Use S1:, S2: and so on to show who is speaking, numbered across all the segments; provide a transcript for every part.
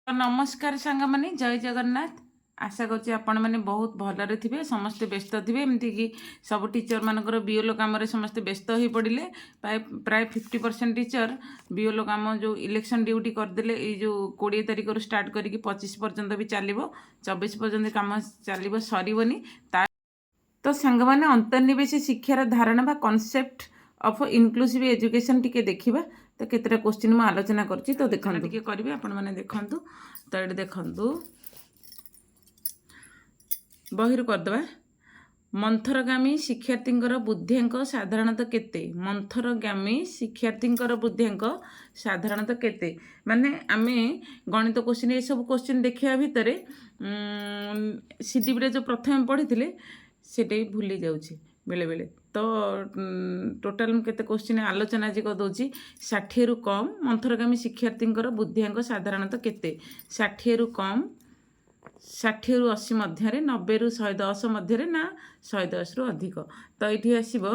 S1: नमस्कार सांग माने जय जगन्नाथ। आशा करछि आपण माने बहुत भलरे थिबे, समस्ते व्यस्त थिबे। एमती कि सब टीचर मानकर बीओलो काम रे समस्ते व्यस्त होई पड़िले। प्राय 50% टीचर बीओलो काम जो इलेक्शन ड्यूटी करदेले, ये जो 20 तारिख रु स्टार्ट करिक 25 पर्यंत भी चलिबो, 24 पर्यंत काम चलिबो, सरीबनी। तो सांग माने अंतर्निवेश शिक्षार धारणा बा कॉन्सेप्ट ऑफ इनक्लूसिव एजुकेशन टिके देखिबा। तो केतरा क्वेश्चन मैं आलोचना करछि, तो देखंतु टिके करिवे आपण माने देखंतु। तो एटे देखंतु बहिर करदबा। मंथरगामी शिक्षार्थींकर बुद्धियांक साधारणतः केते? मंथरगामी शिक्षार्थींकर बुद्धियांक साधारणतः केते? माने आमे गणित क्वेश्चन ये सब क्वेश्चन देखिया भितरे सीडीबी जो प्रथम पढ़ी सेटे भूली जाउछि बेले बेले। तो टोटाल केते क्वेश्चन आलोचना जी करदौछि। 60 रु कम मंथरगामी शिक्षार्थींकर बुद्धियांक साधारणतः केते? 60 रु कम, 60 रु 80 मध्य, 90 रु 110 मध्य, ना 110 रु अधिक। तो ये आसब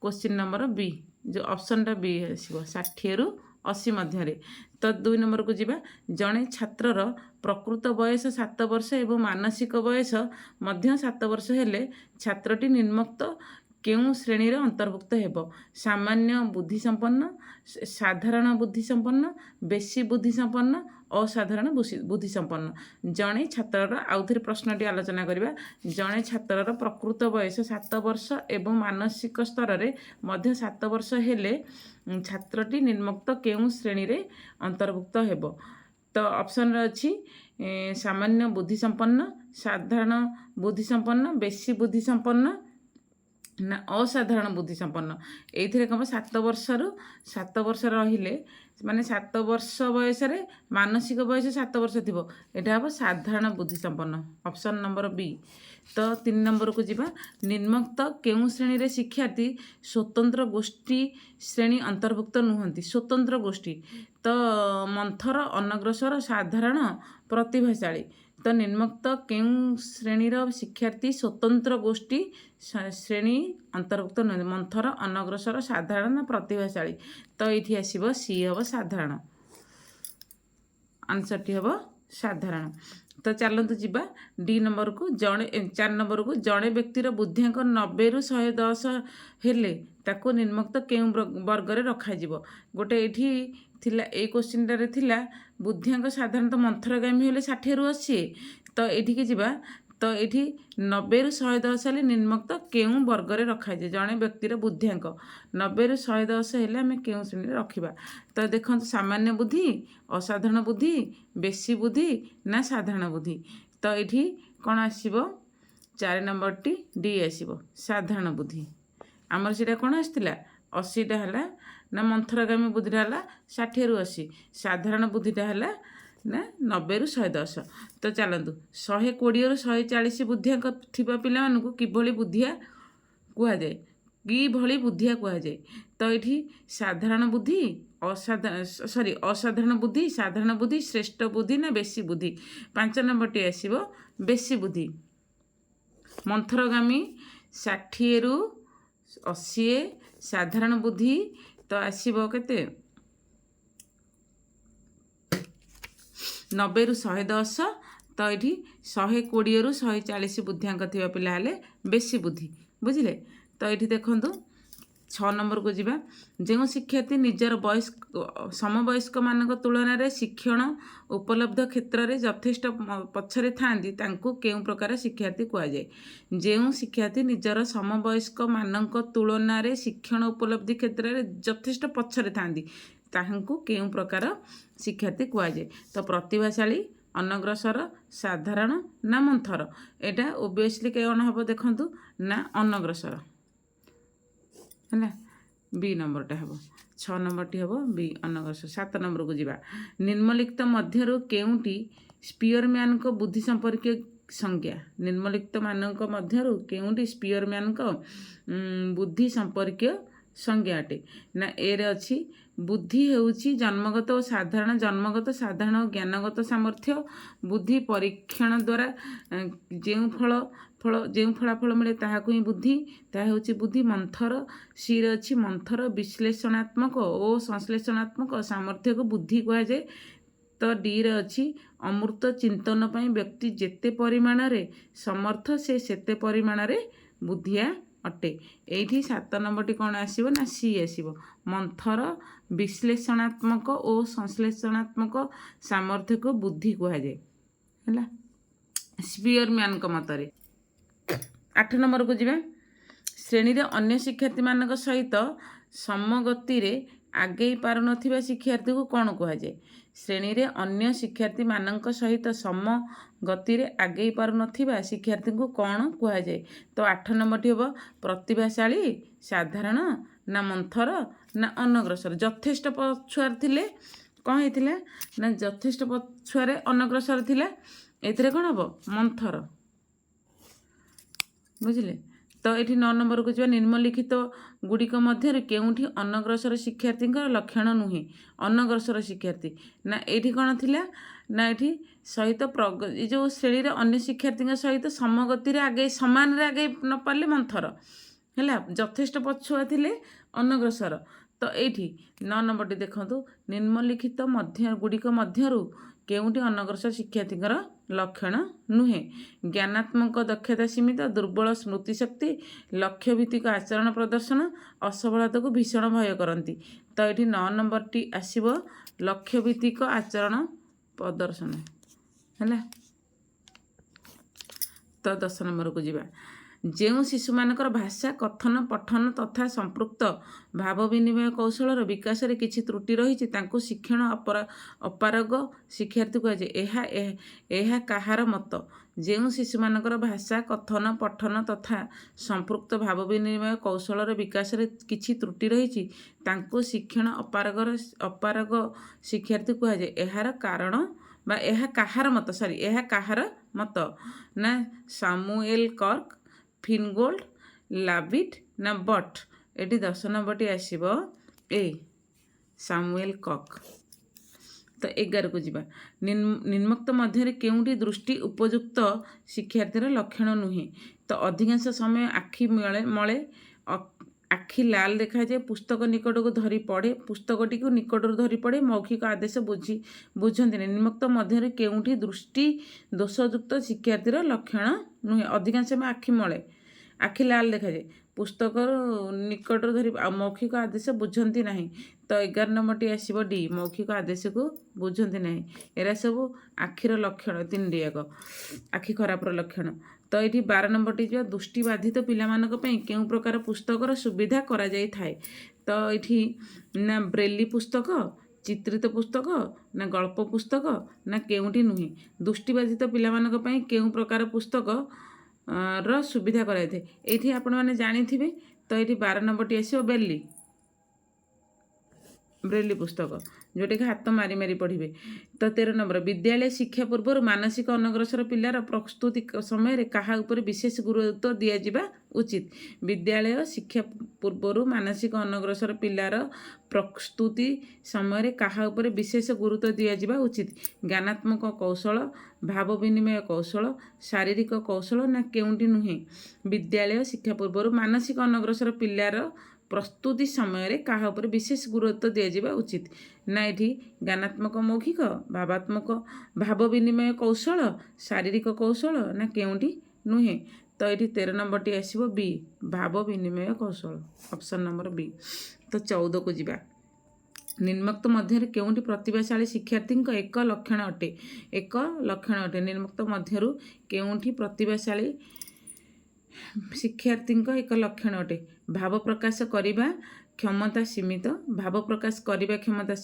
S1: क्वेश्चन नंबर बी, जो ऑप्शनटा बी आसब 60 रु 80 मध्य। तो 2 नंबर को जीवा। जड़े छात्रर प्रकृत बयस 7 वर्ष एवं मानसिक बयस मध्य 7 वर्ष हेले छात्रटी निम्नोक्त केउं श्रेणी अंतर्भुक्त हेबो? सामान्य बुद्धि संपन्न, साधारण बुद्धि संपन्न, बेसी बुद्धि संपन्न, असाधारण बुद्धि संपन्न। जड़े छात्रर आउ थे प्रश्नटी आलोचना करबा। जड़े छात्रर प्रकृत बयस 7 वर्ष एवं मानसिक स्तर रे मध्य 7 वर्ष हेले छात्रटी निम्नोक्त केउं श्रेणी रे अंतर्भुक्त हेबो? तो ऑप्शन अच्छी सामान्य बुद्धि संपन्न, साधारण बुद्धि संपन्न, बेसी बुद्धि संपन्न, ना असाधारण बुद्धि संपन्न। ये कम 7 वर्ष रहिले माने 7 वर्ष बयस रे मानसिक बयस 7 वर्ष थी, यहाँ हम साधारण बुद्धि संपन्न, ऑप्शन नंबर बी। तो 3 नंबर को जीवा। निम्नोक्त केउं श्रेणी रे शिक्षार्थी स्वतंत्र गोष्ठी श्रेणी अंतर्भुक्त नुहंती? स्वतंत्र गोष्ठी तो मंथर, अनग्रसर, साधारण, प्रतिभाशाली। तो निम्नोक्त केउं श्रेणीर शिक्षार्थी स्वतंत्र गोष्ठी श्रेणी अंतर्भुक्त नुहंती? मंथर, अनग्रसर, साधारण, प्रतिभाशाली। तो ये आसब सी हम साधारण, आंसर टी हम साधारण। तो चलतु जीवा डी नंबर को। जड़े 4 नंबर को जड़े व्यक्तिर बुद्धियांक 90 रु 110 हेले ताको निम्नोक्त केउं वर्ग रे रखाजिवो? गोटे एठी थिला ए क्वेश्चनटारे थिला बुद्धियांक साधारणतः मंथरगामी हेले 60 रु 80। तो एठी जीवा। तो ये 90 रु 110 हेले निम्नोक्त केउं वर्ग रे रखाजे? जड़े व्यक्तिर बुद्धियांक 90 रु 110 हेले आमे केउं श्रेणी रखिबा? तो देखो सामान्य बुद्धि, असाधारण बुद्धि, बेसी बुद्धि, ना साधारण बुद्धि। तो ये कौन आसब? 4 नंबर टी डी आसब साधारण बुद्धि। आमर सीटा कौन आसला 80टा है ना मंथरगामी बुद्धिटा है 60 रु 80, साधारण बुद्धिटा है ना 90 रु 110। तो चलतु 120 रु 140 बुद्धियांक थिबा पिला मानकु किभली बुद्धिया कुहा जाए? किभली बुद्धिया कुहा जाए? तो ये साधारण बुद्धि, असाधारण बुद्धि, साधारण बुद्धि, श्रेष्ठ बुद्धि, ना बेसी बुद्धि? 5 नंबर टी आसब बेसी बुद्धि। मंथरगामी 60 रु 80, साधारण बुद्धि तो आसब केते 90 रु 110। तो ये 120 रु 140 बुद्धियांक थिबा पिला हेले बेसी बुद्धि, बुझिले? तो ये देखंतु 6 नंबर को जीवा। जो शिक्षार्थी निजर समवयस्क मानक तुलन में शिक्षण उपलब्ध क्षेत्र में यथेष्ट पछरे थांती तांको केउं प्रकार शिक्षार्थी कुआजाए? जो शिक्षार्थी निजर समवयस्क मानक तुलन में शिक्षण उपलब्धि क्षेत्र में यथेष्ट पछरे थांती तांको केउं प्रकार शिक्षार्थी कुआजाए? तो प्रतिभाशाली, अनग्रसर, साधारण, ना मंथर? एटा ओबियसली कौन हम देखंतु ना अनग्रसर है, बी नंबरटा हम। 6 नंबर टी हम बी अनग्रसर। 7 नंबर को जीवा। निम्नलिखित मध्यरु केउंटी स्पीयरमैन को बुद्धि संपर्क संज्ञा? निम्नलिखित मानक मध्यरु केउंटी स्पीयरमैन को बुद्धि संपर्क संज्ञा अटे? ना ए रे अछि बुद्धि हेउछि जन्मगत और साधारण, जन्मगत, साधारण और ज्ञानगत सामर्थ्य। बुद्धि परीक्षण द्वारा जो फलाफल मिले ताहाकु ही बुद्धि, ताहा हेउछि बुद्धि। मंथर सी रे अछि मंथर विश्लेषणात्मक और संश्लेषणात्मक सामर्थ्य को बुद्धि कहा जाए। ତ ଡିରେ ଅଛି ଅମୂର୍ତ୍ତ ଚିନ୍ତନ ପାଇଁ ବ୍ୟକ୍ତି ଯେତେ ପରିମାଣରେ ସମର୍ଥ ସେ ସେତେ ପରିମାଣରେ ବୁଦ୍ଧିଆ ଅଟେ। ଏଇଠି 7 ନମ୍ବରଟି କ'ଣ ଆସିବ ନା ସି ଆସିବ। ମନ୍ଥର ବିଶ୍ଳେଷଣାତ୍ମକ ଓ ସଂଶ୍ଳେଷଣାତ୍ମକ ସାମର୍ଥ୍ୟକୁ ବୁଦ୍ଧି କୁହାଯାଏ ହେଲା ସ୍ପିୟରମ୍ୟାନଙ୍କ ମତରେ। 8 ନମ୍ବରକୁ ଯିବା। ଶ୍ରେଣୀରେ ଅନ୍ୟ ଶିକ୍ଷାର୍ଥୀମାନଙ୍କ ସହିତ ସମଗତିରେ ଆଗେଇ ପାରୁନଥିବା ଶିକ୍ଷାର୍ଥୀକୁ କ'ଣ କୁହାଯାଏ? ଶ୍ରେଣୀରେ ଅନ୍ୟ ଶିକ୍ଷାର୍ଥୀମାନଙ୍କ ସହିତ ସମଗତିରେ ଆଗେଇ ପାରୁନଥିବା ଶିକ୍ଷାର୍ଥୀଙ୍କୁ କ'ଣ କୁହାଯାଏ? ତ 8 ନମ୍ବରଟି ହେବ ପ୍ରତିଭାଶାଳୀ, ସାଧାରଣ, ନା ମନ୍ଥର, ନା ଅନଗ୍ରସର। ଯଥେଷ୍ଟ ପଛୁଆରେ ଥିଲେ କ'ଣ ହେଇଥିଲା ନା ଯଥେଷ୍ଟ ପଛୁଆରେ ଅନଗ୍ରସର ଥିଲା। ଏଥିରେ କ'ଣ ହେବ ମନ୍ଥର। ବୁଝିଲେ? ତ ଏଠି 9 ନମ୍ବରକୁ ଯିବା। ନିମ୍ନଲିଖିତ ଗୁଡ଼ିକ ମଧ୍ୟରେ କେଉଁଠି ଅନଗ୍ରସର ଶିକ୍ଷାର୍ଥୀଙ୍କର ଲକ୍ଷଣ ନୁହେଁ? ଅନଗ୍ରସର ଶିକ୍ଷାର୍ଥୀ ନା ଏଇଠି କ'ଣ ଥିଲା ନା ଏଠି ସହିତ ଏ ଯେଉଁ ଶ୍ରେଣୀରେ ଅନ୍ୟ ଶିକ୍ଷାର୍ଥୀଙ୍କ ସହିତ ସମଗତିରେ ଆଗେଇ ସମାନରେ ଆଗେଇ ନ ପାରିଲେ ମନ୍ଥର ହେଲା। ଯଥେଷ୍ଟ ପଛୁଆ ଥିଲେ ଅନଗ୍ରସର। ତ ଏଇଠି 9 ନମ୍ବରଟି ଦେଖନ୍ତୁ। ନିମ୍ନଲିଖିତ ଗୁଡ଼ିକ ମଧ୍ୟରୁ କେଉଁଠି ଅନଗ୍ରସର ଶିକ୍ଷାର୍ଥୀଙ୍କର ଲକ୍ଷଣ ନୁହେଁ? ଜ୍ଞାନାତ୍ମକ ଦକ୍ଷତା ସୀମିତ, ଦୁର୍ବଳ ସ୍ମୃତିଶକ୍ତି, ଲକ୍ଷ୍ୟଭିତ୍ତିକ ଆଚରଣ ପ୍ରଦର୍ଶନ, ଅସଫଳତାକୁ ଭୀଷଣ ଭୟ କରନ୍ତି। ତ ଏଠି 9 ନମ୍ବରଟି ଆସିବ ଲକ୍ଷ୍ୟଭିତ୍ତିକ ଆଚରଣ ପ୍ରଦର୍ଶନ ହେଲା। ତ 10 ନମ୍ବରକୁ ଯିବା। ଯେଉଁ ଶିଶୁମାନଙ୍କର ଭାଷା, କଥନ, ପଠନ ତଥା ସମ୍ପୃକ୍ତ ଭାବ ବିନିମୟ କୌଶଳର ବିକାଶରେ କିଛି ତ୍ରୁଟି ରହିଛି ତାଙ୍କୁ ଶିକ୍ଷଣ ଅପାରଗ ଶିକ୍ଷାର୍ଥୀ କୁହାଯାଏ। ଏହା କାହାର ମତ? ଯେଉଁ ଶିଶୁମାନଙ୍କର ଭାଷା, କଥନ, ପଠନ ତଥା ସମ୍ପୃକ୍ତ ଭାବ ବିନିମୟ କୌଶଳର ବିକାଶରେ କିଛି ତ୍ରୁଟି ରହିଛି ତାଙ୍କୁ ଶିକ୍ଷଣ ଅପାରଗ ଶିକ୍ଷାର୍ଥୀ କୁହାଯାଏ। ଏହାର କାରଣ ବା ଏହା କାହାର ମତ ଏହା କାହାର ମତ ନା ସାମୁଏଲ କର୍କ, ଫିନଗୋଲ୍ଡ, ଲାବିଟ୍ ନା ବଟ୍? ଏଠି 10 ନମ୍ବରଟି ଆସିବ ଏ ସାମୁଏଲ କର୍କ। ତ 11କୁ ଯିବା। ନିମ୍ନୋକ୍ତ ମଧ୍ୟରେ କେଉଁଠି ଦୃଷ୍ଟି ଉପଯୁକ୍ତ ଶିକ୍ଷାର୍ଥୀର ଲକ୍ଷଣ ନୁହେଁ? ତ ଅଧିକାଂଶ ସମୟ ଆଖି ମଳେ, ଆଖି ଲାଲ ଦେଖାଯାଏ, ପୁସ୍ତକଟିକୁ ନିକଟରୁ ଧରି ପଡ଼େ, ମୌଖିକ ଆଦେଶ ବୁଝନ୍ତିନି। ନିମ୍ନୋକ୍ତ ମଧ୍ୟରେ କେଉଁଠି ଦୃଷ୍ଟି ଦୋଷଯୁକ୍ତ ଶିକ୍ଷାର୍ଥୀର ଲକ୍ଷଣ ନୁହେଁ? ଅଧିକାଂଶ ସମୟ ଆଖି ମଳେ, ଆଖି ଲାଲ ଦେଖାଯାଏ, ପୁସ୍ତକରୁ ନିକଟରୁ ଧରି ମୌଖିକ ଆଦେଶ ବୁଝନ୍ତି ନାହିଁ। ତ 11 ନମ୍ବରଟି ଆସିବ ଡି ମୌଖିକ ଆଦେଶକୁ ବୁଝନ୍ତି ନାହିଁ। ଏରା ସବୁ ଆଖିର ଲକ୍ଷଣ, 3ଟି ଯାକ ଆଖି ଖରାପର ଲକ୍ଷଣ। ତ ଏଠି 12 ନମ୍ବରଟି ଯିବା। ଦୃଷ୍ଟିବାଧିତ ପିଲାମାନଙ୍କ ପାଇଁ କେଉଁ ପ୍ରକାର ପୁସ୍ତକର ସୁବିଧା କରାଯାଇଥାଏ? ତ ଏଠି ନା ବ୍ରେଲି ପୁସ୍ତକ, ଚିତ୍ରିତ ପୁସ୍ତକ, ନା ଗଳ୍ପ ପୁସ୍ତକ, ନା କେଉଁଠି ନୁହେଁ? ଦୃଷ୍ଟିବାଧିତ ପିଲାମାନଙ୍କ ପାଇଁ କେଉଁ ପ୍ରକାର ପୁସ୍ତକ ର ସୁବିଧା କରାଯାଇଥାଏ? ଏଇଠି ଆପଣମାନେ ଜାଣିଥିବେ। ତ ଏଇଠି 12 ନମ୍ବରଟି ଆସିବ ବ୍ରେଲି ପୁସ୍ତକ, ଯେଉଁଟାକି ହାତ ମାରି ମାରି ପଢ଼ିବେ। ତ 13 ନମ୍ବର। ବିଦ୍ୟାଳୟ ଶିକ୍ଷା ପୂର୍ବରୁ ମାନସିକ ଅନଗ୍ରସର ପିଲାର ପ୍ରସ୍ତୁତି ସମୟରେ କାହା ଉପରେ ବିଶେଷ ଗୁରୁତ୍ୱ ଦିଆଯିବା ଉଚିତ? ବିଦ୍ୟାଳୟ ଶିକ୍ଷା ପୂର୍ବରୁ ମାନସିକ ଅନଗ୍ରସର ପିଲାର ପ୍ରସ୍ତୁତି ସମୟରେ କାହା ଉପରେ ବିଶେଷ ଗୁରୁତ୍ୱ ଦିଆଯିବା ଉଚିତ? ଜ୍ଞାନାତ୍ମକ କୌଶଳ, ଭାବ ବିନିମୟ କୌଶଳ, ଶାରୀରିକ କୌଶଳ, ନା କେଉଁଠି ନୁହେଁ? ବିଦ୍ୟାଳୟ ଶିକ୍ଷା ପୂର୍ବରୁ ମାନସିକ ଅନଗ୍ରସର ପିଲାର ପ୍ରସ୍ତୁତି ସମୟରେ କାହା ଉପରେ ବିଶେଷ ଗୁରୁତ୍ୱ ଦିଆଯିବା ଉଚିତ? ନା ଏଠି ଜ୍ଞାନାତ୍ମକ ମୌଖିକ, ଭାବ ବିନିମୟ କୌଶଳ, ଶାରୀରିକ କୌଶଳ, ନା କେଉଁଠି ନୁହେଁ? ତ ଏଠି 13 ନମ୍ବରଟି ଆସିବ ବି ଭାବ ବିନିମୟ କୌଶଳ, ଅପସନ୍ ନମ୍ବର ବି। ତ 14କୁ ଯିବା। ନିମ୍ନୋକ୍ତ ମଧ୍ୟରେ କେଉଁଠି ପ୍ରତିଭାଶାଳୀ ଶିକ୍ଷାର୍ଥୀଙ୍କ ଏକ ଲକ୍ଷଣ ଅଟେ? ନିମ୍ନୋକ୍ତ ମଧ୍ୟରୁ କେଉଁଠି ପ୍ରତିଭାଶାଳୀ ଶିକ୍ଷାର୍ଥୀଙ୍କ ଏକ ଲକ୍ଷଣ ଅଟେ? ଭାବ ପ୍ରକାଶ କରିବା କ୍ଷମତା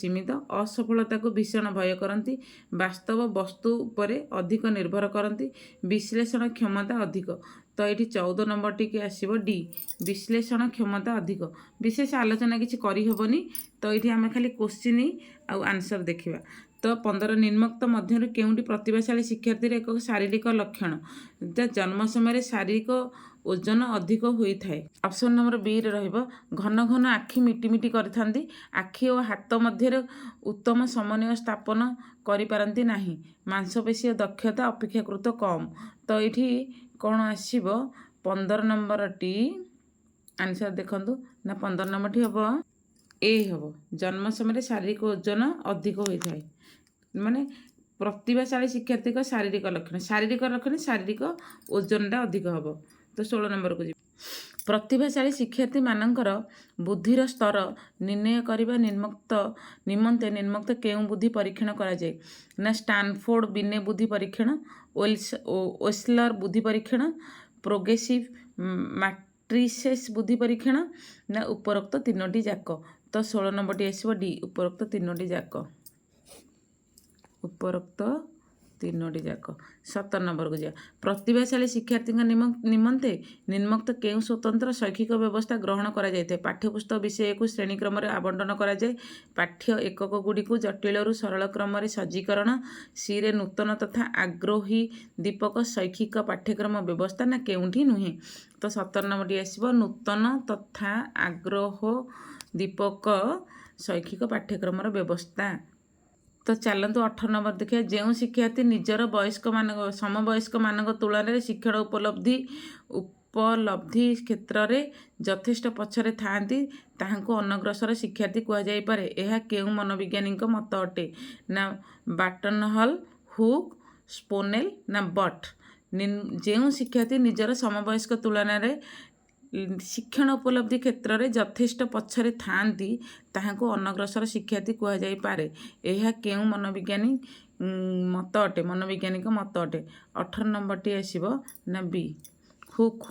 S1: ସୀମିତ, ଅସଫଳତାକୁ ଭୀଷଣ ଭୟ କରନ୍ତି, ବାସ୍ତବ ବସ୍ତୁ ଉପରେ ଅଧିକ ନିର୍ଭର କରନ୍ତି, ବିଶ୍ଳେଷଣ କ୍ଷମତା ଅଧିକ। ତ ଏଠି 14 ନମ୍ବରଟିକି ଆସିବ ଡି ବିଶ୍ଳେଷଣ କ୍ଷମତା ଅଧିକ। ବିଶେଷ ଆଲୋଚନା କିଛି କରିହେବନି। ତ ଏଇଠି ଆମେ ଖାଲି କୋଶ୍ଚିନ୍ ଆଉ ଆନ୍ସର ଦେଖିବା। ତ 15 ନିମ୍ନୋକ୍ତ ମଧ୍ୟରୁ କେଉଁଠି ପ୍ରତିଭାଶାଳୀ ଶିକ୍ଷାର୍ଥୀର ଏକ ଶାରୀରିକ ଲକ୍ଷଣ? ଜନ୍ମ ସମୟରେ ଶାରୀରିକ ଓଜନ ଅଧିକ ହୋଇଥାଏ। ଅପସନ୍ ନମ୍ବର ବିରେ ରହିବ ଘନ ଘନ ଆଖି ମିଟିମିଟି କରିଥାନ୍ତି, ଆଖି ଓ ହାତ ମଧ୍ୟରେ ଉତ୍ତମ ସମନ୍ୱୟ ସ୍ଥାପନ କରିପାରନ୍ତି ନାହିଁ, ମାଂସପେଶୀୟ ଦକ୍ଷତା ଅପେକ୍ଷାକୃତ କମ୍। ତ ଏଇଠି କ'ଣ ଆସିବ? 15 ନମ୍ବରଟି ଆନ୍ସର ଦେଖନ୍ତୁ ନା 15 ନମ୍ବରଟି ହେବ ଏ ହେବ। ଜନ୍ମ ସମୟରେ ଶାରୀରିକ ଓଜନ ଅଧିକ ହୋଇଥାଏ। ମାନେ ପ୍ରତିଭାଶାଳୀ ଶିକ୍ଷାର୍ଥୀଙ୍କ ଶାରୀରିକ ଲକ୍ଷଣ ଶାରୀରିକ ଓଜନଟା ଅଧିକ ହେବ। ତ 16 ନମ୍ବରକୁ ଯିବା। ପ୍ରତିଭାଶାଳୀ ଶିକ୍ଷାର୍ଥୀମାନଙ୍କର ବୁଦ୍ଧିର ସ୍ତର ନିର୍ଣ୍ଣୟ କରିବା ନିମନ୍ତେ ନିମ୍ନୋକ୍ତ କେଉଁ ବୁଦ୍ଧି ପରୀକ୍ଷଣ କରାଯାଏ? ନା ଷ୍ଟାନଫୋର୍ଡ ବିନେ ବୁଦ୍ଧି ପରୀକ୍ଷଣ, ଓସ୍ଲର ବୁଦ୍ଧି ପରୀକ୍ଷଣ, ପ୍ରୋଗ୍ରେସିଭ୍ ମାଟ୍ରିସେସ୍ ବୁଦ୍ଧି ପରୀକ୍ଷଣ, ନା ଉପରୋକ୍ତ ତିନୋଟି ଯାକ। ତ 16 ନମ୍ବରଟି ଆସିବ ଡି, ଉପରୋକ୍ତ ତିନୋଟି ଯାକ। ଉପରୋକ୍ତ ତିନୋଟି ଯାକ। 17 ନମ୍ବରକୁ ଯିବା। ପ୍ରତିଭାଶାଳୀ ଶିକ୍ଷାର୍ଥୀଙ୍କ ନିମନ୍ତେ ନିମ୍ନୋକ୍ତ କେଉଁ ସ୍ୱତନ୍ତ୍ର ଶୈକ୍ଷିକ ବ୍ୟବସ୍ଥା ଗ୍ରହଣ କରାଯାଇଥାଏ? ପାଠ୍ୟପୁସ୍ତକ ବିଷୟକୁ ଶ୍ରେଣୀକ୍ରମରେ ଆବଣ୍ଟନ କରାଯାଏ। ପାଠ୍ୟ ଏକକଗୁଡ଼ିକୁ ଜଟିଳରୁ ସରଳ କ୍ରମରେ ସଜ୍ଜୀକରଣ। ସିରେ ନୂତନ ତଥା ଆଗ୍ରହୀ ଦୀପକ ଶୈକ୍ଷିକ ପାଠ୍ୟକ୍ରମ ବ୍ୟବସ୍ଥା, ନା କେଉଁଠି ନୁହେଁ? ତ 17 ନମ୍ବରଟି ଆସିବ ନୂତନ ତଥା ଆଗ୍ରହ ଦୀପକ ଶୈକ୍ଷିକ ପାଠ୍ୟକ୍ରମର ବ୍ୟବସ୍ଥା। ତ ଚାଲନ୍ତୁ 18 ନମ୍ବର ଦେଖିବା। ଯେଉଁ ଶିକ୍ଷାର୍ଥୀ ନିଜର ସମବୟସ୍କମାନଙ୍କ ତୁଳନାରେ ଶିକ୍ଷଣ ଉପଲବ୍ଧି କ୍ଷେତ୍ରରେ ଯଥେଷ୍ଟ ପଛରେ ଥାଆନ୍ତି ତାହାଙ୍କୁ ଅନଗ୍ରସର ଶିକ୍ଷାର୍ଥୀ କୁହାଯାଇପାରେ। ଏହା କେଉଁ ମନୋବିଜ୍ଞାନୀଙ୍କ ମତ ଅଟେ? ନା ବାଟନହଲ୍, ହୁକ୍, ସ୍ପୋନେଲ୍, ନା ବଟ୍? ଯେଉଁ ଶିକ୍ଷାର୍ଥୀ ନିଜର ସମବୟସ୍କ ତୁଳନାରେ ଶିକ୍ଷଣ ଉପଲବ୍ଧି କ୍ଷେତ୍ରରେ ଯଥେଷ୍ଟ ପଛରେ ଥାଆନ୍ତି ତାହାଙ୍କୁ ଅନଗ୍ରସର ଶିକ୍ଷାର୍ଥୀ କୁହାଯାଇପାରେ। ଏହା କେଉଁ ମନୋବିଜ୍ଞାନୀଙ୍କ ମତ ଅଟେ? 18 ନମ୍ବରଟି ଆସିବ ନା ବି, ହୁକ୍।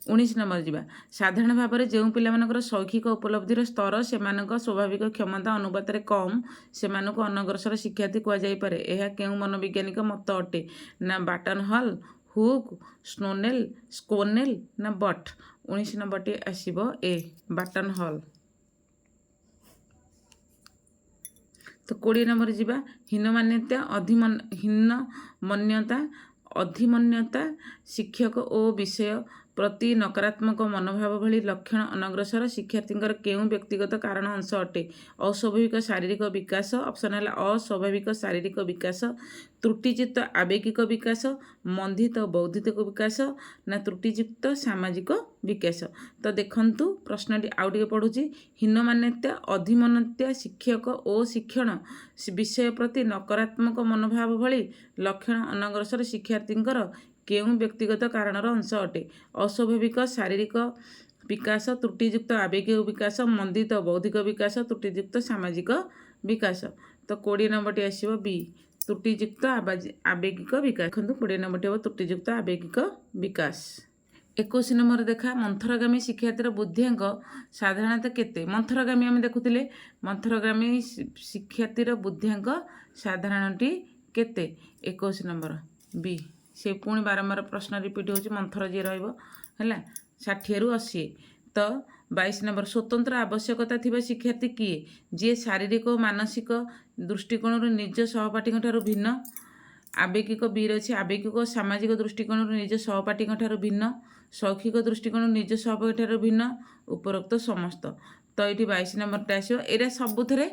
S1: 19 ନମ୍ବର ଯିବା। ସାଧାରଣ ଭାବରେ ଯେଉଁ ପିଲାମାନଙ୍କର ଶୈକ୍ଷିକ ଉପଲବ୍ଧିର ସ୍ତର ସେମାନଙ୍କ ସ୍ୱାଭାବିକ କ୍ଷମତା ଅନୁପାତରେ କମ୍ ସେମାନଙ୍କୁ ଅନଗ୍ରସର ଶିକ୍ଷାର୍ଥୀ କୁହାଯାଇପାରେ। ଏହା କେଉଁ ମନୋବିଜ୍ଞାନୀଙ୍କ ମତ ଅଟେ? ନା ବାଟନହଲ୍, ହୁକ୍, ସ୍ପୋନେଲ୍, ନା ବଟ୍? 19 ନମ୍ବରଟି ଆସିବ ଏ, ବାଟନହଲ୍। ତ 20 ନମ୍ବର ଯିବା। ହୀନମନ୍ୟତା ଅଧିମନ୍ୟତା ଶିକ୍ଷକ ଓ ବିଷୟ ପ୍ରତି ନକାରାତ୍ମକ ମନୋଭାବ ଭଳି ଲକ୍ଷଣ ଅନଗ୍ରସର ଶିକ୍ଷାର୍ଥୀଙ୍କର କେଉଁ ବ୍ୟକ୍ତିଗତ କାରଣ ଅଂଶ ଅଟେ? ଅସ୍ୱାଭାବିକ ଶାରୀରିକ ବିକାଶ, ଅପସନ୍ ହେଲା ଅସ୍ୱାଭାବିକ ଶାରୀରିକ ବିକାଶ, ତ୍ରୁଟିଯୁକ୍ତ ଆବେଗିକ ବିକାଶ, ମନ୍ଦିତ ବୌଦ୍ଧିକ ବିକାଶ, ନା ତ୍ରୁଟିଯୁକ୍ତ ସାମାଜିକ ବିକାଶ। ତ ଦେଖନ୍ତୁ ପ୍ରଶ୍ନଟି ଆଉ ଟିକେ ପଢ଼ୁଛି। ହୀନମନ୍ୟତା ଅଧିମନ୍ୟତା ଶିକ୍ଷକ ଓ ଶିକ୍ଷଣ ବିଷୟ ପ୍ରତି ନକାରାତ୍ମକ ମନୋଭାବ ଭଳି ଲକ୍ଷଣ ଅନଗ୍ରସର ଶିକ୍ଷାର୍ଥୀଙ୍କର କେଉଁ ବ୍ୟକ୍ତିଗତ କାରଣର ଅଂଶ ଅଟେ? ଅସ୍ୱାଭାବିକ ଶାରୀରିକ ବିକାଶ, ତ୍ରୁଟିଯୁକ୍ତ ଆବେଗିକ ବିକାଶ, ମନ୍ଦିତ ବୌଦ୍ଧିକ ବିକାଶ, ତ୍ରୁଟିଯୁକ୍ତ ସାମାଜିକ ବିକାଶ। ତ 20 ନମ୍ବରଟି ଆସିବ ବି, ତ୍ରୁଟିଯୁକ୍ତ ଆବେଗିକ ବିକାଶ। ଦେଖନ୍ତୁ 20 ନମ୍ବରଟି ହେବ ତ୍ରୁଟିଯୁକ୍ତ ଆବେଗିକ ବିକାଶ। 21 ନମ୍ବର ଦେଖା। ମନ୍ଥରଗାମୀ ଶିକ୍ଷାର୍ଥୀର ବୁଦ୍ଧିଆଙ୍କ ସାଧାରଣତଃ କେତେ? ମନ୍ଥରଗାମୀ ଆମେ ଦେଖୁଥିଲେ। ମନ୍ଥରଗାମୀ ଶିକ୍ଷାର୍ଥୀର ବୁଦ୍ଧିଆଙ୍କ ସାଧାରଣଟି କେତେ? 21 ନମ୍ବର ବି। ସେ ପୁଣି ବାରମ୍ବାର ପ୍ରଶ୍ନ ରିପିଟ୍ ହେଉଛି। ମନ୍ଥର ଯିଏ ରହିବ ହେଲା 60ରୁ 80। ତ 22 ନମ୍ବର। ସ୍ୱତନ୍ତ୍ର ଆବଶ୍ୟକତା ଥିବା ଶିକ୍ଷାର୍ଥୀ କିଏ? ଯିଏ ଶାରୀରିକ ଓ ମାନସିକ ଦୃଷ୍ଟିକୋଣରୁ ନିଜ ସହପାଠୀଙ୍କ ଠାରୁ ଭିନ୍ନ। ଆବେଗିକ ବିରେ ଅଛି ଆବେଗିକ ଓ ସାମାଜିକ ଦୃଷ୍ଟିକୋଣରୁ ନିଜ ସହପାଠୀଙ୍କ ଠାରୁ ଭିନ୍ନ। ଶୈକ୍ଷିକ ଦୃଷ୍ଟିକୋଣରୁ ନିଜ ସହପାଠୀ ଠାରୁ ଭିନ୍ନ। ଉପରୋକ୍ତ ସମସ୍ତ। ତ ଏଇଠି 22 ନମ୍ବରଟା ଆସିବ। ଏଇଟା ସବୁଥିରେ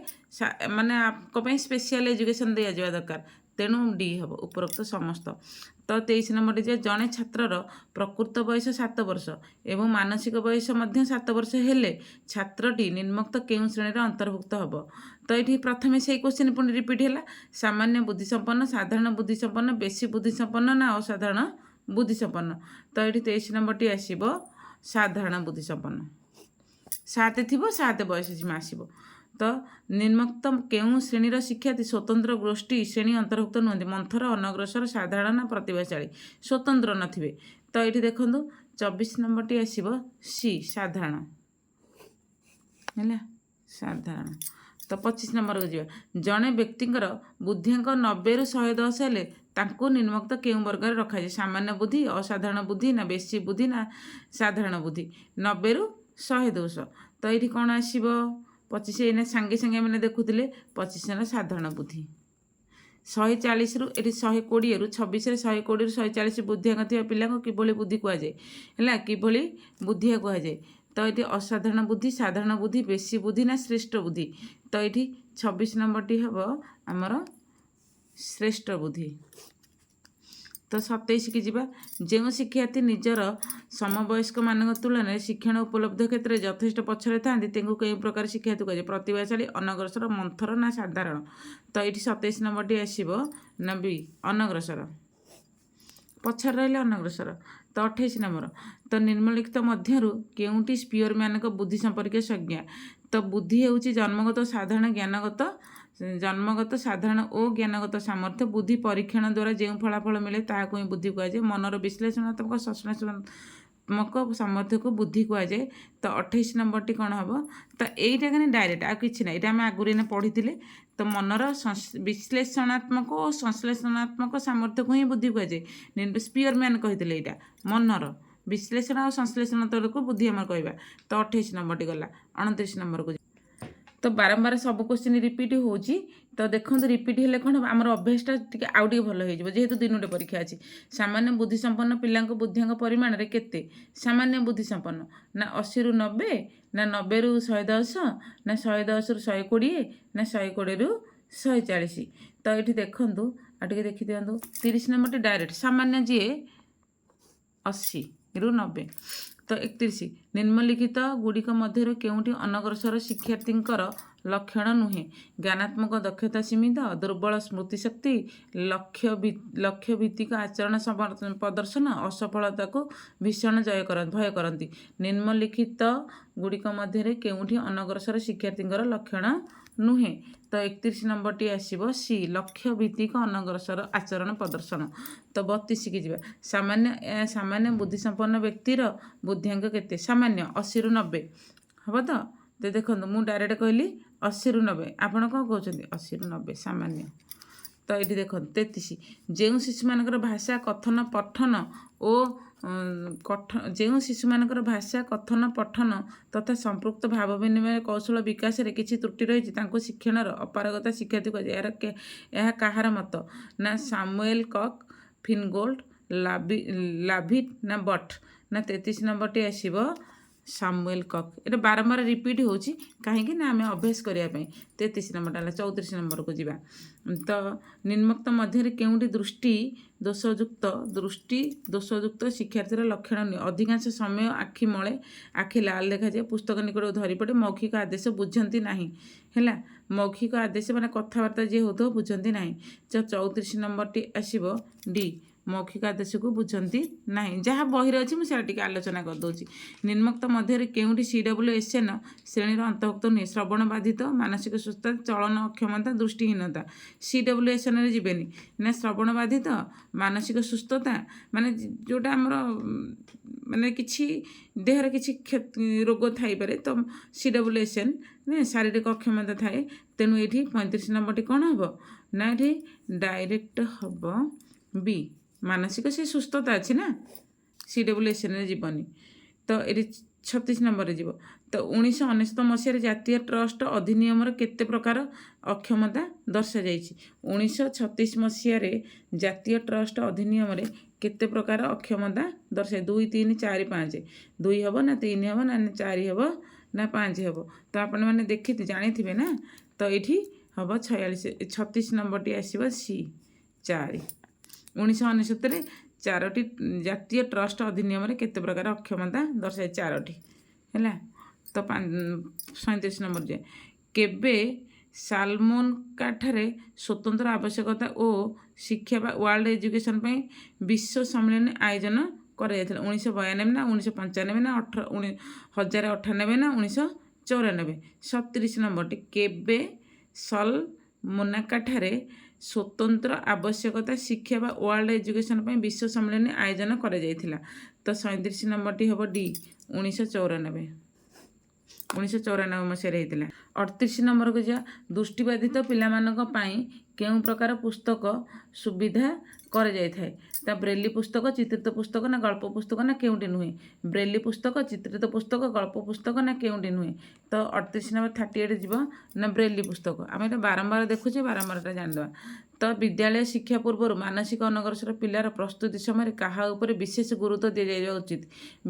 S1: ମାନେ ଆଙ୍କ ପାଇଁ ସ୍ପେଶିଆଲ ଏଜୁକେସନ୍ ଦିଆଯିବା ଦରକାର, ତେଣୁ ଡି ହେବ ଉପରୋକ୍ତ ସମସ୍ତ। ତ 23 ନମ୍ବରଟି ଯେ ଜଣେ ଛାତ୍ରର ପ୍ରକୃତ ବୟସ 7 ବର୍ଷ ଏବଂ ମାନସିକ ବୟସ ମଧ୍ୟ 7 ବର୍ଷ ହେଲେ ଛାତ୍ରଟି ନିମ୍ନୋକ୍ତ କେଉଁ ଶ୍ରେଣୀରେ ଅନ୍ତର୍ଭୁକ୍ତ ହେବ? ତ ଏଇଠି ପ୍ରଥମେ ସେଇ କୋଶ୍ଚିନ୍ ପୁଣି ରିପିଟ୍ ହେଲା। ସାମାନ୍ୟ ବୁଦ୍ଧିସମ୍ପନ୍ନ, ସାଧାରଣ ବୁଦ୍ଧିସମ୍ପନ୍ନ, ବେଶୀ ବୁଦ୍ଧିସମ୍ପନ୍ନ, ନା ଅସାଧାରଣ ବୁଦ୍ଧିସମ୍ପନ୍ନ? ତ ଏଇଠି 23 ନମ୍ବରଟି ଆସିବ ସାଧାରଣ ବୁଦ୍ଧିସମ୍ପନ୍ନ। 7 ଥିବ, 7 ବୟସ ସୀମା ଆସିବ। ତ ନିମ୍ନୋକ୍ତ କେଉଁ ଶ୍ରେଣୀର ଶିକ୍ଷାର୍ଥୀ ସ୍ୱତନ୍ତ୍ର ଗୋଷ୍ଠୀ ଶ୍ରେଣୀ ଅନ୍ତର୍ଭୁକ୍ତ ନୁହନ୍ତି? ମନ୍ଥର, ଅନଗ୍ରସର, ସାଧାରଣ, ନା ପ୍ରତିଭାଶାଳୀ? ସ୍ୱତନ୍ତ୍ର ନଥିବେ। ତ ଏଇଠି ଦେଖନ୍ତୁ 24 ନମ୍ବରଟି ଆସିବ ସି, ସାଧାରଣ ହେଲା, ସାଧାରଣ। ତ 25 ନମ୍ବରକୁ ଯିବା। ଜଣେ ବ୍ୟକ୍ତିଙ୍କର ବୁଦ୍ଧିଆଙ୍କ 90ରୁ 110 ହେଲେ ତାଙ୍କୁ ନିମ୍ନୋକ୍ତ କେଉଁ ବର୍ଗରେ ରଖାଯାଏ? ସାମାନ୍ୟ ବୁଦ୍ଧି, ଅସାଧାରଣ ବୁଦ୍ଧି, ନା ବେଶୀ ବୁଦ୍ଧି, ନା ସାଧାରଣ ବୁଦ୍ଧି? 90ରୁ 110। ତ ଏଇଠି କ'ଣ ଆସିବ? 25 ଏଇନା ସାଙ୍ଗେ ସାଙ୍ଗେ ମାନେ ଦେଖୁଥିଲେ 25 ହେଲା ସାଧାରଣ ବୁଦ୍ଧି। 140ରୁ ଏଠି 120ରୁ 26ରେ 120ରୁ 140 ବୁଦ୍ଧିଆଙ୍କ ଥିବା ପିଲାଙ୍କୁ କିଭଳି ବୁଦ୍ଧି କୁହାଯାଏ? ହେଲା, କିଭଳି ବୁଦ୍ଧିଆ କୁହାଯାଏ? ତ ଏଠି ଅସାଧାରଣ ବୁଦ୍ଧି, ସାଧାରଣ ବୁଦ୍ଧି, ବେଶୀ ବୁଦ୍ଧି, ନା ଶ୍ରେଷ୍ଠ ବୁଦ୍ଧି? ତ ଏଠି 26 ନମ୍ବରଟି ହେବ ଆମର ଶ୍ରେଷ୍ଠ ବୁଦ୍ଧି। ତ तो 27 की जीवा जो शिक्षार्थी निजर समवयस्क मान तुलन में शिक्षण उपलब्ध क्षेत्र में यथेष्ट पछरे था कई प्रकार शिक्षार्थी कहे प्रतिभाशाली अनग्रसर मंथर ना साधारण तो ये 27 नंबर टी आसो ना बी अनग्रसर पछर रहा अनग्रसर तो 28 नंबर तो निम्नलिखित मध्य केउटी स्पीयर मान बुद्धि संपर्क संज्ञा तो बुद्धि हूँ जन्मगत साधारण ज्ञानगत जन्मगत साधारण और ज्ञानगत सामर्थ्य बुद्धि परीक्षण द्वारा जो फलाफल मिले ताकू ही बुद्धि कहुए मनर विश्लेषणात्मक संश्लेषणात्मक सामर्थ्य को बुद्धि कहुए तो 28 नंबर टी कौन हम तो यहीटा कहीं डायरेक्ट आ कि ना यहाँ आम आगुरी पढ़ी तो मनर विश्लेषणात्मक और संश्लेषणात्मक सामर्थ्य को ही बुद्धि कहुए स्पीयर मैन कहते यहाँ मनर विश्लेषण और संश्लेषण तौर को बुद्धि आम कह तो 28 नंबर टी गला 29 नंबर को तो बारंबार सब क्वेश्चन रिपीट होची तो देखो रिपीट हेल्ले कौन हम आम अभ्यासटा टी आउ टे भल हो जेहेतु 3टे परीक्षा अच्छी सामान्य बुद्धि संपन्न पिला बुद्धिंक परिमाण में केते सामान्य बुद्धि संपन्न ना 80 ରୁ 90 ना 90 ରୁ 110 ना 110 ରୁ 120 ना 120 ରୁ 140 तो ये देखूँ आगे देखी दिखाँ 30 नंबर डायरेक्ट सामान्य जी 80 ରୁ 90 तो 31 निम्नलिखित गुड़िक मध्य केउटी अनग्रसर शिक्षार्थींकर लक्षण नुहे ज्ञानात्मक दक्षता सीमित दुर्बल स्मृतिशक्ति लक्ष्य भित्तिक आचरण प्रदर्शन असफलता को भीषण भय करती निम्नलिखित गुड़िक मध्य केउटी अनग्रसर शिक्षार्थींकर लक्षण नुहे तो 31 नंबर टी आसो सी लक्ष्य भित्तिक अनग्रसर आचरण प्रदर्शन तो 32 की जीवा सामान्य बुद्धिसंपन्न व्यक्तिर बुद्धिंक केते सामान्य 80 ରୁ 90 हम तो देखो मुझे डायरेक्ट कहली 80 ରୁ 90 आपड़ कौन कहते 80 ରୁ 90 सामान्य तो ये देख 33 जो शिशु मान भाषा कथन पठन और जो शिशु मान भाषा कथन पठन तथा संपृक्त भाव विनिमय कौशल विकास में किसी त्रुटि रही शिक्षण अपारगता शिक्षार्थी कह कहार मत ना सामुएल कक फिनगोल्ड लाभिट ना बट ना 33 नंबर टी आसो सामुएल कक ये बारंबार रिपीट होची कहीं आम अभ्यास करने 33 नंबर है 34 नंबर को जीवा तो निम्नोक्त मध्य केउटी दृष्टि दोषयुक्त शिक्षार्थीर लक्षण नुहे अधिकांश समय आखि मले आखि लाल देखा जाए पुस्तक निकट धरी पड़े मौखिक आदेश बुझती ना है मौखिक आदेश माने कथबार्ता जी हो बुझती ना 34 नंबर टी आसो डी मौखिक आदेश को बुझती ना जहाँ बहिर अच्छी मुझे आलोचना करदे निम्नोक्त मध्य केउटी CWSN श्रेणी अंतर्भुक्त नुहे श्रवण बाधित मानसिक सुस्थता चलन अक्षमता दृष्टिहीनता CWSN रे जीवेनी ना श्रवण बाधित मानसिक सुस्थता माने जोटा आमर माने किछि देहर किछि रोग थाई पारे तो CWSN ने शारीरिक अक्षमता थाए तेणु ये 35 नंबर टी कौन हम ना ये डायरेक्ट हम बी मानसिक से सुस्थता अच्छी ना CWSN रे जीवनी तो ये 36 नंबर रे जीव तो 1999 मसीह जातीय ट्रस्ट अधिनियम केते प्रकार अक्षमता दर्शा जाइछि 1936 मसीह जातीय ट्रस्ट अधिनियम रे केते प्रकार अक्षमता दर्शाए 2 3 4 5 2 हम ना 3 हम ना 4 हम ना 5 हम तो आपण मैंने देखी जानी थे ना तो ये हम 36 नंबर टी आसो सी 4 1999 4टी जातीय ट्रस्ट अधिनियम केते प्रकार अक्षमता दर्शाए 4टी है तो 37 नंबर जाए केबे सालमोन काठारे स्वतंत्र आवश्यकता और शिक्षा वर्ल्ड एजुकेशन विश्व सम्मेलन आयोजन कर 1992 ना 1995 ना 1098 ना 1994 37 नंबर टी केबे सलमोनाकाठारे स्वतंत्र आवश्यकता शिक्षा वर्ल्ड एजुकेशन विश्व सम्मेलन आयोजन कर तो 37 नंबर टी हम डी 1994 मसीह होता 38 नंबर को जा दृष्टिबाधित पिलामानंपाई केउं प्रकार पुस्तक सुविधा कर जाए ब्रेली पुस्तक चित्रित पुस्तक ना गल्प पुस्तक ना केउंटी नुहे ब्रेली पुस्तक चित्रित पुस्तक गल्प पुस्तक ना केउंटी नुहे तो 38 नंबर 38 जीव ना ब्रेली पुस्तक आम ये बारंबार देखुचे बारंबार जानवा ତ ବିଦ୍ୟାଳୟ ଶିକ୍ଷା ପୂର୍ବରୁ ମାନସିକ ଅନଗ୍ରସର ପିଲାର ପ୍ରସ୍ତୁତି ସମୟରେ କାହା ଉପରେ ବିଶେଷ ଗୁରୁତ୍ୱ ଦିଆଯିବା ଉଚିତ।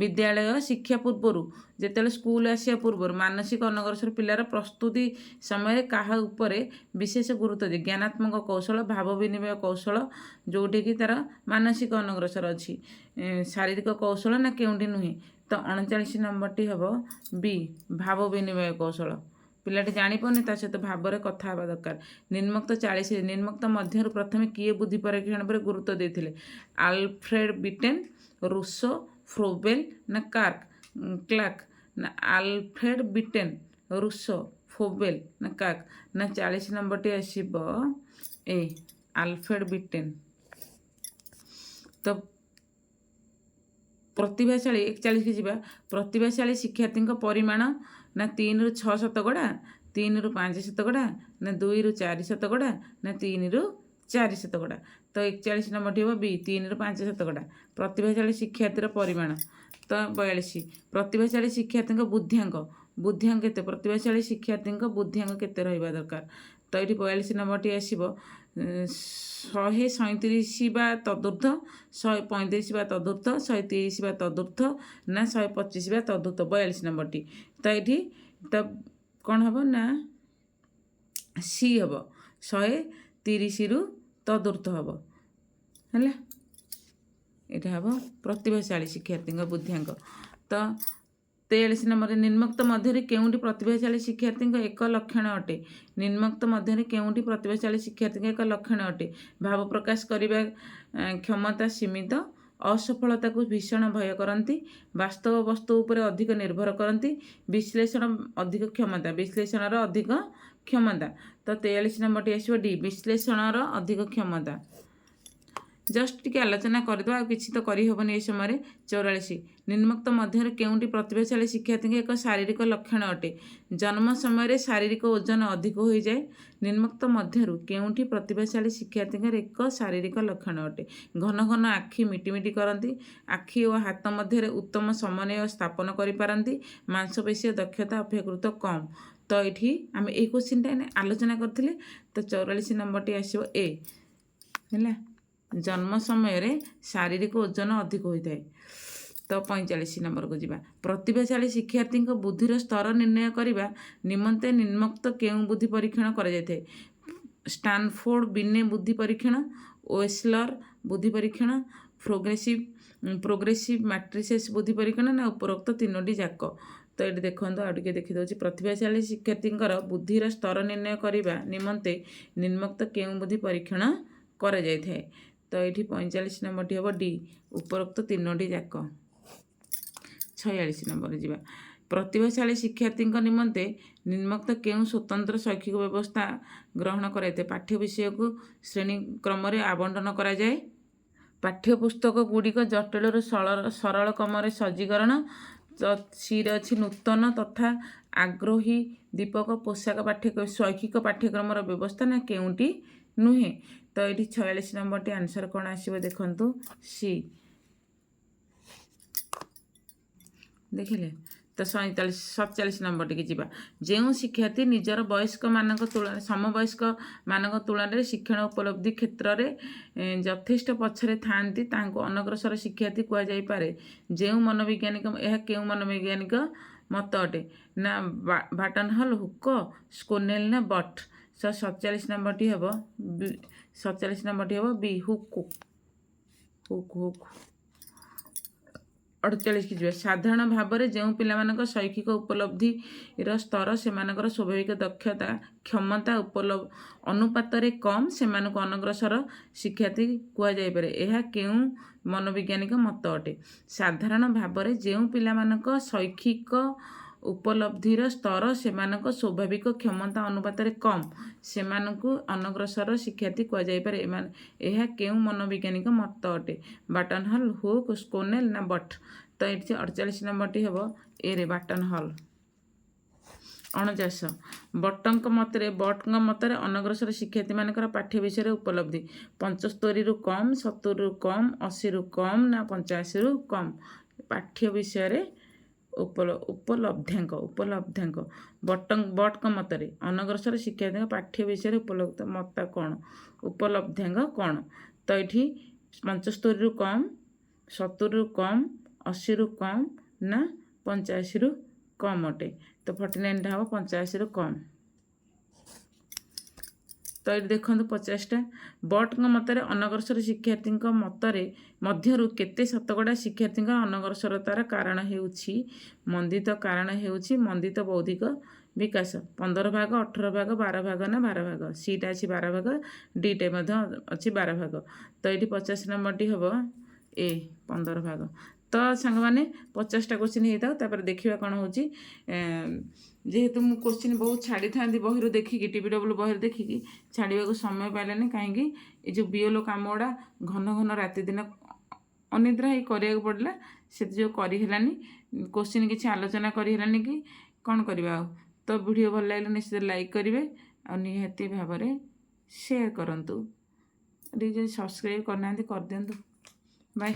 S1: ବିଦ୍ୟାଳୟ ଶିକ୍ଷା ପୂର୍ବରୁ ଯେତେବେଳେ ସ୍କୁଲ ଆସିବା ପୂର୍ବରୁ ମାନସିକ ଅନଗ୍ରସର ପିଲାର ପ୍ରସ୍ତୁତି ସମୟରେ କାହା ଉପରେ ବିଶେଷ ଗୁରୁତ୍ୱ ଦିଏ। ଜ୍ଞାନାତ୍ମକ କୌଶଳ, ଭାବ ବିନିମୟ କୌଶଳ, ଯେଉଁଠିକି ତାର ମାନସିକ ଅନଗ୍ରସର ଅଛି। ଶାରୀରିକ କୌଶଳ ନା କେଉଁଠି ନୁହେଁ। ତ 39 ନମ୍ବରଟି ହେବ ବି, ଭାବ ବିନିମୟ କୌଶଳ। ପିଲାଟି ଜାଣିପାରୁନି ତା ସହିତ ଭାବରେ କଥା ହେବା ଦରକାର। ନିମ୍ନୋକ୍ତ 40 ନିମ୍ନୋକ୍ତ ମଧ୍ୟରୁ ପ୍ରଥମେ କିଏ ବୁଦ୍ଧି ପରୀକ୍ଷଣ ଉପରେ ଗୁରୁତ୍ୱ ଦେଇଥିଲେ? ଆଲଫ୍ରେଡ ବିଟେନ, ରୁସୋ, ଫ୍ରୋବେଲ ନା କ୍ଲାର୍କ? ନା ଆଲଫ୍ରେଡ ବିଟେନ, ରୁସୋ, ଫ୍ରୋବେଲ ନା କ୍ଲାର୍କ? ନା 40 ନମ୍ବରଟି ଆସିବ ଏ, ଆଲଫ୍ରେଡ ବିଟେନ। ତ ପ୍ରତିଭାଶାଳୀ 41 କି ଯିବା। ପ୍ରତିଭାଶାଳୀ ଶିକ୍ଷାର୍ଥୀଙ୍କ ପରିମାଣ ନା 3ରୁ 6 ଶତକଡ଼ା, 3ରୁ 5 ଶତକଡ଼ା, ନା 2ରୁ 4 ଶତକଡ଼ା, ନା 3ରୁ 4 ଶତକଡ଼ା? ତ 41 ନମ୍ବରଟି ହେବ ବି, 3ରୁ 5 ଶତକଡ଼ା। ପ୍ରତିଭାଶାଳୀ ଶିକ୍ଷାର୍ଥୀର ପରିମାଣ ତ 42। ପ୍ରତିଭାଶାଳୀ ଶିକ୍ଷାର୍ଥୀଙ୍କ ବୁଦ୍ଧିଆଙ୍କ କେତେ? ପ୍ରତିଭାଶାଳୀ ଶିକ୍ଷାର୍ଥୀଙ୍କ ବୁଦ୍ଧିଆଙ୍କ କେତେ ରହିବା ଦରକାର? ତ ଏଇଠି 42 ନମ୍ବରଟି ଆସିବ 137 ବା ତଦୁର୍ଦ୍ଧ, 135 ବା ତଦୁର୍ଦ୍ଧ, 130 ବା ତଦୁର୍ଦ୍ଧ, ନା 125 ବା ତଦୁର୍ଦ୍ଧ? 42 ନମ୍ବରଟି। ତ ଏଇଠି ତ କ'ଣ ହେବ ନା ସି ହେବ, 130ରୁ ତଦୁର୍ଦ୍ଧ ହେବ। ହେଲା, ଏଇଟା ହେବ ପ୍ରତିଭାଶାଳୀ ଶିକ୍ଷାର୍ଥୀଙ୍କ ବୁଦ୍ଧିଆଙ୍କ। ତ 43 ନମ୍ବରରେ ନିମ୍ନୋକ୍ତ ମଧ୍ୟରେ କେଉଁଟି ପ୍ରତିଭାଶାଳୀ ଶିକ୍ଷାର୍ଥୀଙ୍କ ଏକ ଲକ୍ଷଣ ଅଟେ? ନିମ୍ନୋକ୍ତ ମଧ୍ୟରେ କେଉଁଟି ପ୍ରତିଭାଶାଳୀ ଶିକ୍ଷାର୍ଥୀଙ୍କ ଏକ ଲକ୍ଷଣ ଅଟେ? ଭାବ ପ୍ରକାଶ କରିବା କ୍ଷମତା ସୀମିତ, ଅସଫଳତାକୁ ଭୀଷଣ ଭୟ କରନ୍ତି, ବାସ୍ତବ ବସ୍ତୁ ଉପରେ ଅଧିକ ନିର୍ଭର କରନ୍ତି, ବିଶ୍ଳେଷଣର ଅଧିକ କ୍ଷମତା। ତ 43 ନମ୍ବରଟି ଆସିବ ଡି, ବିଶ୍ଳେଷଣର ଅଧିକ କ୍ଷମତା। ଜଷ୍ଟ ଟିକେ ଆଲୋଚନା କରିଦେବା, ଆଉ କିଛି ତ କରିହେବନି ଏ ସମୟରେ। 44 ନିମ୍ନୋକ୍ତ ମଧ୍ୟରେ କେଉଁଟି ପ୍ରତିଭାଶାଳୀ ଶିକ୍ଷାର୍ଥୀଙ୍କ ଏକ ଶାରୀରିକ ଲକ୍ଷଣ ଅଟେ? ଜନ୍ମ ସମୟରେ ଶାରୀରିକ ଓଜନ ଅଧିକ ହୋଇଯାଏ। ନିମ୍ନୋକ୍ତ ମଧ୍ୟରୁ କେଉଁଟି ପ୍ରତିଭାଶାଳୀ ଶିକ୍ଷାର୍ଥୀଙ୍କର ଏକ ଶାରୀରିକ ଲକ୍ଷଣ ଅଟେ? ଘନ ଘନ ଆଖି ମିଟିମିଟି କରନ୍ତି, ଆଖି ଓ ହାତ ମଧ୍ୟରେ ଉତ୍ତମ ସମନ୍ୱୟ ସ୍ଥାପନ କରିପାରନ୍ତି, ମାଂସପେଶୀୟ ଦକ୍ଷତା ଅପେକ୍ଷାକୃତ କମ୍। ତ ଏଇଠି ଆମେ ଏଇ କୋଶ୍ଚିନ୍ଟା ଆଲୋଚନା କରିଥିଲେ। ତ 44 ନମ୍ବରଟି ଆସିବ ଏ। ହେଲା, ଜନ୍ମ ସମୟରେ ଶାରୀରିକ ଓଜନ ଅଧିକ ହୋଇଥାଏ। ତ 45 ନମ୍ବରକୁ ଯିବା। ପ୍ରତିଭାଶାଳୀ ଶିକ୍ଷାର୍ଥୀଙ୍କ ବୁଦ୍ଧିର ସ୍ତର ନିର୍ଣ୍ଣୟ କରିବା ନିମନ୍ତେ ନିମ୍ନୋକ୍ତ କେଉଁ ବୁଦ୍ଧି ପରୀକ୍ଷଣ କରାଯାଇଥାଏ? ଷ୍ଟାନଫୋର୍ଡ ବିନେ ବୁଦ୍ଧି ପରୀକ୍ଷଣ, ଓଏସ୍ଲର ବୁଦ୍ଧି ପରୀକ୍ଷଣ, ପ୍ରୋଗ୍ରେସିଭ ମାଟ୍ରିସେସ୍ ବୁଦ୍ଧି ପରୀକ୍ଷଣ, ନା ଉପରୋକ୍ତ ତିନୋଟି ଯାକ? ତ ଏଠି ଦେଖନ୍ତୁ, ଆଉ ଟିକେ ଦେଖିଦେଉଛି। ପ୍ରତିଭାଶାଳୀ ଶିକ୍ଷାର୍ଥୀଙ୍କର ବୁଦ୍ଧିର ସ୍ତର ନିର୍ଣ୍ଣୟ କରିବା ନିମନ୍ତେ ନିମ୍ନୋକ୍ତ କେଉଁ ବୁଦ୍ଧି ପରୀକ୍ଷଣ କରାଯାଇଥାଏ? ତ ଏଇଠି 45 ନମ୍ବରଟି ହେବ ଡି, ଉପରୋକ୍ତ ତିନୋଟି ଯାକ। 46 ନମ୍ବର ଯିବା। ପ୍ରତିଭାଶାଳୀ ଶିକ୍ଷାର୍ଥୀଙ୍କ ନିମନ୍ତେ ନିମ୍ନୋକ୍ତ କେଉଁ ସ୍ୱତନ୍ତ୍ର ଶୈକ୍ଷିକ ବ୍ୟବସ୍ଥା ଗ୍ରହଣ କରାଯାଇଥାଏ? ପାଠ୍ୟ ବିଷୟକୁ ଶ୍ରେଣୀ କ୍ରମରେ ଆବଣ୍ଟନ କରାଯାଏ। ପାଠ୍ୟପୁସ୍ତକ ଗୁଡ଼ିକ ଜଟିଳରୁ ସରଳ କ୍ରମରେ ସଜ୍ଜୀକରଣ। ସିରେ ଅଛି ନୂତନ ତଥା ଆଗ୍ରହୀ ଦୀପକ ପୋଷାକ ଶୈକ୍ଷିକ ପାଠ୍ୟକ୍ରମର ବ୍ୟବସ୍ଥା, ନା କେଉଁଟି ନୁହେଁ? ତ ଏଇଠି 46 ନମ୍ବରଟି ଆନ୍ସର କ'ଣ ଆସିବ ଦେଖନ୍ତୁ, ସି। ଦେଖିଲେ? ତ 47 ନମ୍ବରଟିକି ଯିବା। ଯେଉଁ ଶିକ୍ଷାର୍ଥୀ ନିଜର ସମବୟସ୍କମାନଙ୍କ ତୁଳନାରେ ଶିକ୍ଷଣ ଉପଲବ୍ଧି କ୍ଷେତ୍ରରେ ଯଥେଷ୍ଟ ପଛରେ ଥାଆନ୍ତି ତାହାଙ୍କୁ ଅନଗ୍ରସର ଶିକ୍ଷାର୍ଥୀ କୁହାଯାଇପାରେ। ଏହା କେଉଁ ମନୋବୈଜ୍ଞାନିକ ମତ ଅଟେ? ନା ବାଟନହଲ, ହୁକ, ସ୍କୋନେଲ, ନା ବଟ୍? 47 ନମ୍ବରଟି ହେବ ବି, ହୁକ। 48 କି ଯିବା। ସାଧାରଣ ଭାବରେ ଯେଉଁ ପିଲାମାନଙ୍କ ଶୈକ୍ଷିକ ଉପଲବ୍ଧିର ସ୍ତର ସେମାନଙ୍କର ସ୍ୱାଭାବିକ ଦକ୍ଷତା କ୍ଷମତା ଅନୁପାତରେ କମ୍, ସେମାନଙ୍କୁ ଅନଗ୍ରସର ଶିକ୍ଷାର୍ଥୀ କୁହାଯାଇପାରେ। ଏହା କେଉଁ ମନୋବୈଜ୍ଞାନିକ ମତ ଅଟେ? ସାଧାରଣ ଭାବରେ ଯେଉଁ ପିଲାମାନଙ୍କ ଶୈକ୍ଷିକ ଉପଲବ୍ଧିର ସ୍ତର ସେମାନଙ୍କ ସ୍ୱାଭାବିକ କ୍ଷମତା ଅନୁପାତରେ କମ୍, ସେମାନଙ୍କୁ ଅନଗ୍ରସର ଶିକ୍ଷାର୍ଥୀ କୁହାଯାଇପାରେ। ଏହା କେଉଁ ମନୋବୈଜ୍ଞାନିକ ମତ ଅଟେ? ବାଟନହଲ, ହୁକ୍, ସ୍କୋନେଲ, ନା ବଟ୍? ତ ଏଠି 48 ନମ୍ବରଟି ହେବ ଏରେ, ବାଟନହଲ। 49 ବଟ୍ଙ୍କ ମତରେ ଅନଗ୍ରସର ଶିକ୍ଷାର୍ଥୀମାନଙ୍କର ପାଠ୍ୟ ବିଷୟରେ ଉପଲବ୍ଧି 75ରୁ କମ୍, 70ରୁ କମ୍, 80ରୁ କମ୍, ନା 85ରୁ କମ୍? ପାଠ୍ୟ ବିଷୟରେ ଉପଲବ୍ଧ୍ୟାଙ୍କ ବଟଙ୍କ ମତରେ ଅନଗ୍ରସର ଶିକ୍ଷାର୍ଥୀଙ୍କ ପାଠ୍ୟ ବିଷୟରେ ଉପଲବ୍ଧ ମତ କ'ଣ? ଉପଲବ୍ଧ୍ୟାଙ୍କ କ'ଣ? ତ ଏଠି 75ରୁ କମ୍, 70ରୁ କମ୍, 80ରୁ କମ୍ ନା 85ରୁ କମ୍ ଅଟେ। ତ 49ଟା ହେବ 85ରୁ କମ୍। ତ ଏଠି ଦେଖନ୍ତୁ 50ଟା। ବଟଙ୍କ ମତରେ ଅନଗ୍ରସର ଶିକ୍ଷାର୍ଥୀଙ୍କ ମତରେ ମଧ୍ୟରୁ କେତେ ଶତକଡ଼ା ଶିକ୍ଷାର୍ଥୀଙ୍କ ଅନଗ୍ରସରତାର କାରଣ ହେଉଛି ମନ୍ଦିତ ବୌଦ୍ଧିକ ବିକାଶ? 15 ଭାଗ, 18 ଭାଗ, 12 ଭାଗ ନା 12 ଭାଗ? ସିଟା ଅଛି 12 ଭାଗ, ଡିଟା ମଧ୍ୟ ଅଛି 12 ଭାଗ। ତ ଏଠି 50 ନମ୍ବରଟି ହେବ ଏ 15 ଭାଗ। ତ ସାଙ୍ଗମାନେ 50ଟା କୋଶ୍ଚିନ୍ ହେଇଥାଉ। ତାପରେ ଦେଖିବା କ'ଣ ହେଉଛି। ଯେହେତୁ ମୁଁ କୋଶ୍ଚିନ୍ ବହୁତ ଛାଡ଼ିଥାନ୍ତି ବହିରୁ ଦେଖିକି, TBW ବହିରୁ ଦେଖିକି, ଛାଡ଼ିବାକୁ ସମୟ ପାଇଲାନି। କାହିଁକି? ଏ ଯେଉଁ ବିଓଲୋ କାମ ଗୁଡ଼ା ଘନ ଘନ ରାତିଦିନ ଅନିଦ୍ରା ହେଇ କରିବାକୁ ପଡ଼ିଲା, ସେଥିଯୋଗୁଁ କରିହେଲାନି। କୋଶ୍ଚିନ୍ କିଛି ଆଲୋଚନା କରିହେଲାନି କି କ'ଣ କରିବା ଆଉ। ତ ଭିଡ଼ିଓ ଭଲ ଲାଗିଲେ ନିଶ୍ଚିତ ଲାଇକ୍ କରିବେ, ଆଉ ନିହାତି ଭାବରେ ସେୟାର କରନ୍ତୁ। ଟିକେ ଯଦି ସବସ୍କ୍ରାଇବ୍ କରିନାହାନ୍ତି କରିଦିଅନ୍ତୁ। ବାଏ।